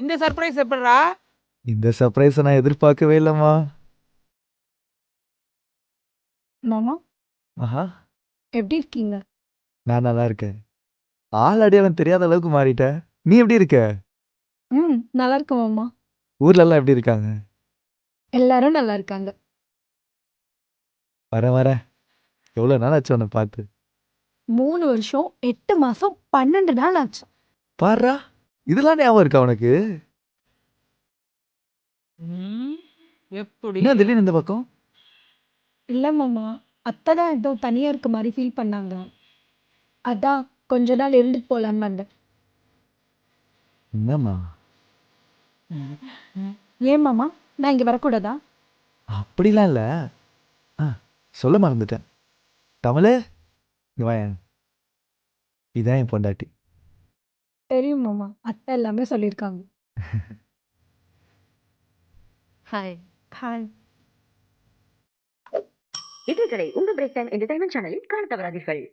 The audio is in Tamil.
இந்த சர்ப்ரைஸ் எப்படிடா? இந்த சர்ப்ரைஸ நான் எதிர்பார்க்கவே இல்லம்மா. மாமா ஆஹா! எப்படி இருக்கீங்க? நான் நல்லா இருக்கேன். ஆள் அடையாளம் தெரியாத அளவுக்கு மாறிட்ட. நீ எப்படி இருக்க? நல்லா இருக்கேன் மாமா. ஊர்ல எல்லாம் எப்படி இருக்காங்க? எல்லாரும் நல்லா இருக்காங்க. வரேன். எவ்வளோ நாள் ஆச்சு உன்ன பார்த்து. 3 வருஷம் 8 மாசம் 12 நாள் ஆச்சு. பார்றா! இதெல்லாம் ஞாபகம் இருக்கா உனக்கு? ம். எப்படி? என்ன திடீர்னு இந்த பக்கம்? இல்ல மாமா, அத்தை தான் ஏதோ தனியா இருக்க மாதிரி ஃபீல் பண்ணாங்க. அதான் கொஞ்ச நாள் இருந்துட்டு போலான்னு வந்தேன். என்னம்மா? ஏன் மாமா, நான் இங்க வரக்கூடாதா? அப்படிலாம் இல்ல. ஆ, சொல்ல மறந்துட்டேன். தமிழு, இங்க வாயேன். இதான் என் பொண்டாட்டி. தெரியும் மாமா, அத்தை எல்லாமே சொல்லியிருக்காங்க. ஹாய். ஹாய். இவைகளை உங்கள் பிரேக் டைம் என்டர்டைன்மெண்ட் சேனலில் காண தவறாதீர்கள்.